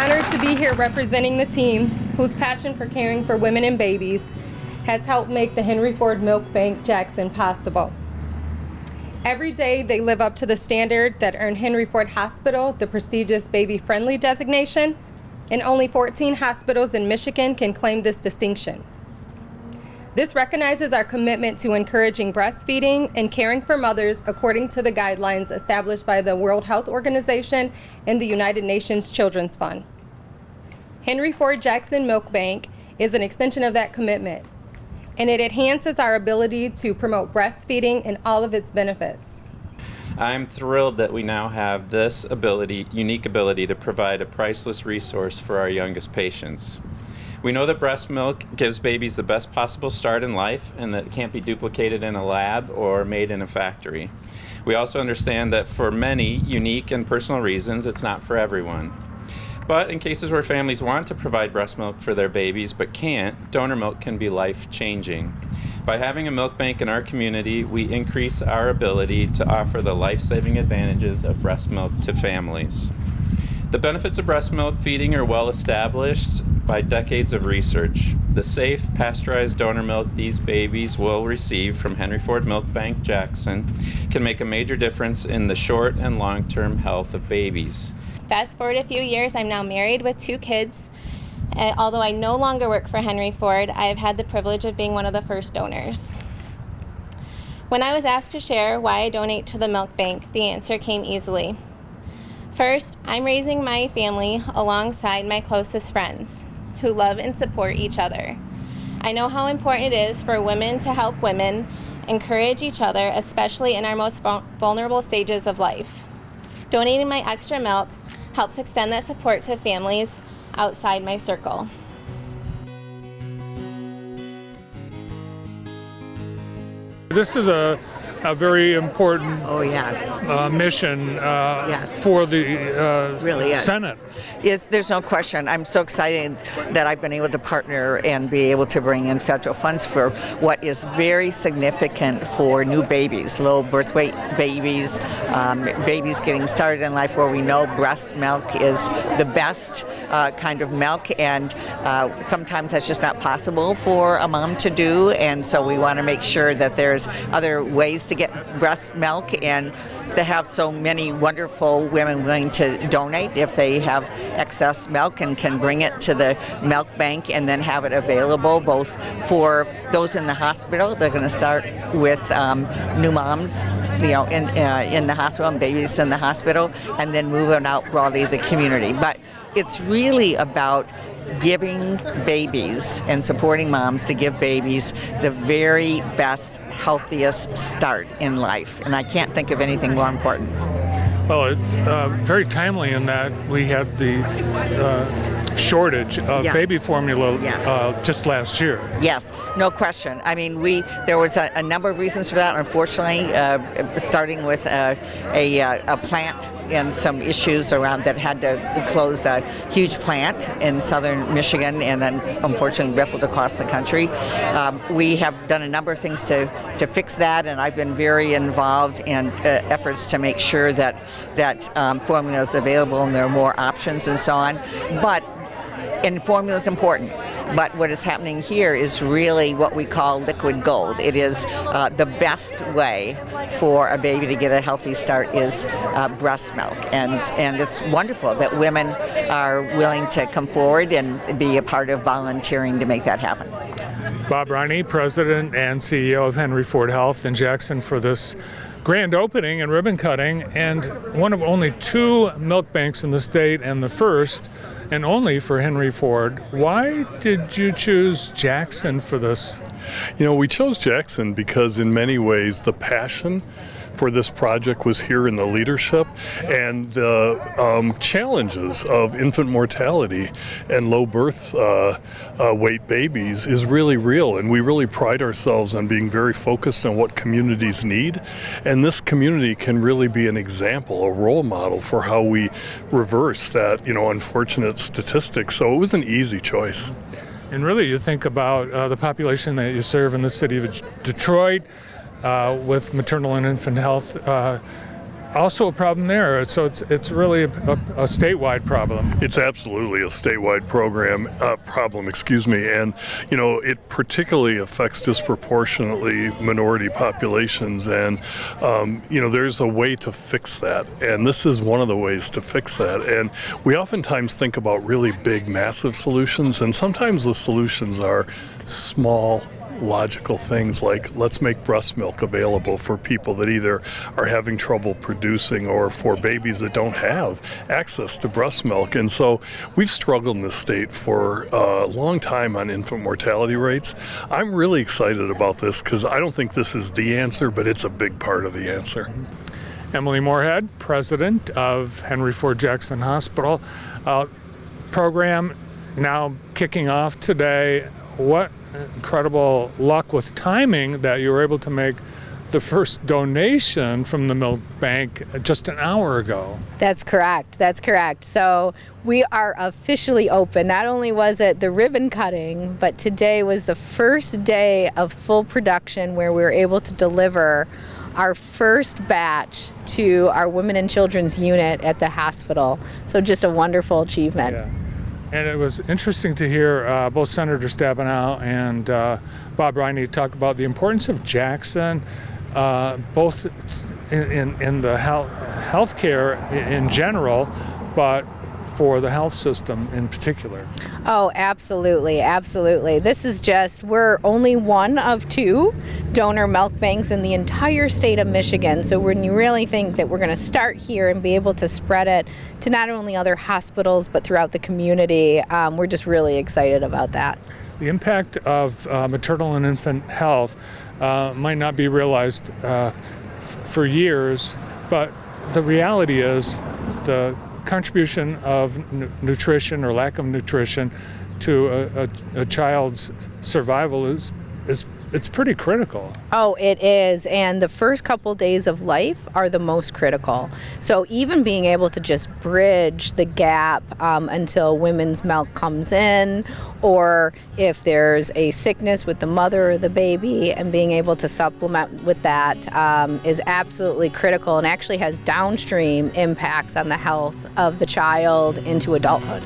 honored to be here representing the team whose passion for caring for women and babies has helped make the Henry Ford Milk Bank Jackson possible. Every day they live up to the standard that earned Henry Ford Hospital the prestigious baby-friendly designation, and only 14 hospitals in Michigan can claim this distinction. This recognizes our commitment to encouraging breastfeeding and caring for mothers according to the guidelines established by the World Health Organization and the United Nations Children's Fund. Henry Ford Jackson Milk Bank is an extension of that commitment, and it enhances our ability to promote breastfeeding and all of its benefits. I'm thrilled that we now have this unique ability to provide a priceless resource for our youngest patients. We know that breast milk gives babies the best possible start in life and that it can't be duplicated in a lab or made in a factory. We also understand that for many unique and personal reasons, it's not for everyone. But in cases where families want to provide breast milk for their babies but can't, donor milk can be life-changing. By having a milk bank in our community, we increase our ability to offer the life-saving advantages of breast milk to families. The benefits of breast milk feeding are well established by decades of research. The safe, pasteurized donor milk these babies will receive from Henry Ford Milk Bank Jackson can make a major difference in the short and long-term health of babies. Fast forward a few years, I'm now married with 2 kids. Although I no longer work for Henry Ford, I have had the privilege of being one of the first donors. When I was asked to share why I donate to the milk bank, the answer came easily. First, I'm raising my family alongside my closest friends who love and support each other. I know how important it is for women to help women, encourage each other, especially in our most vulnerable stages of life. Donating my extra milk helps extend that support to families outside my circle. This is a very important mission for the really Senate. There's no question. I'm so excited that I've been able to partner and be able to bring in federal funds for what is very significant for new babies, low birth weight babies, babies getting started in life, where we know breast milk is the best kind of milk, and sometimes that's just not possible for a mom to do, and so we want to make sure that there's other ways to get breast milk, and to have so many wonderful women willing to donate if they have excess milk and can bring it to the milk bank and then have it available both for those in the hospital. They're going to start with new moms, in the hospital and babies in the hospital, and then moving out broadly the community. But it's really about giving babies and supporting moms to give babies the very best, healthiest start in life. And I can't think of anything more important. Well, it's very timely in that we had the shortage of baby formula just last year. Yes, no question. I mean, there was a number of reasons for that. Unfortunately, starting with a plant and some issues around that had to close a huge plant in southern Michigan, and then unfortunately rippled across the country. We have done a number of things to fix that, and I've been very involved in efforts to make sure that formula is available and there are more options and so on. And formula is important, but what is happening here is really what we call liquid gold. It is the best way for a baby to get a healthy start is breast milk, and it's wonderful that women are willing to come forward and be a part of volunteering to make that happen. Bob Riney, President and CEO of Henry Ford Health in Jackson, for this grand opening and ribbon cutting, and one of only 2 milk banks in the state, and the first and only for Henry Ford. Why did you choose Jackson for this? We chose Jackson because in many ways the passion for this project was here in the leadership, and the challenges of infant mortality and low birth weight babies is really real, and we really pride ourselves on being very focused on what communities need, and this community can really be an example, a role model for how we reverse that unfortunate statistic. So it was an easy choice. And really, you think about the population that you serve in the city of Detroit, with maternal and infant health also a problem there. So it's really a statewide problem. It's absolutely a statewide problem, and it particularly affects disproportionately minority populations, and there's a way to fix that, and this is one of the ways to fix that. And we oftentimes think about really big, massive solutions, and sometimes the solutions are small, logical things like, let's make breast milk available for people that either are having trouble producing or for babies that don't have access to breast milk. And so we've struggled in this state for a long time on infant mortality rates. I'm really excited about this because I don't think this is the answer, but it's a big part of the answer. Emily Moorhead, president of Henry Ford Jackson Hospital. Program now kicking off today. What incredible luck with timing that you were able to make the first donation from the milk bank just an hour ago. That's correct. So we are officially open. Not only was it the ribbon cutting, but today was the first day of full production where we were able to deliver our first batch to our Women and Children's unit at the hospital. So just a wonderful achievement. Yeah. And it was interesting to hear both Senator Stabenow and Bob Riney talk about the importance of Jackson, both in the healthcare in general, but for the health system in particular. Oh, absolutely. We're only one of 2 donor milk banks in the entire state of Michigan. So when you really think that we're going to start here and be able to spread it to not only other hospitals, but throughout the community, we're just really excited about that. The impact of maternal and infant health might not be realized for years, but the reality is the contribution of nutrition or lack of nutrition to a child's survival is it's pretty critical. Oh, it is. And the first couple days of life are the most critical. So even being able to just bridge the gap until women's milk comes in, or if there's a sickness with the mother or the baby, and being able to supplement with that is absolutely critical and actually has downstream impacts on the health of the child into adulthood.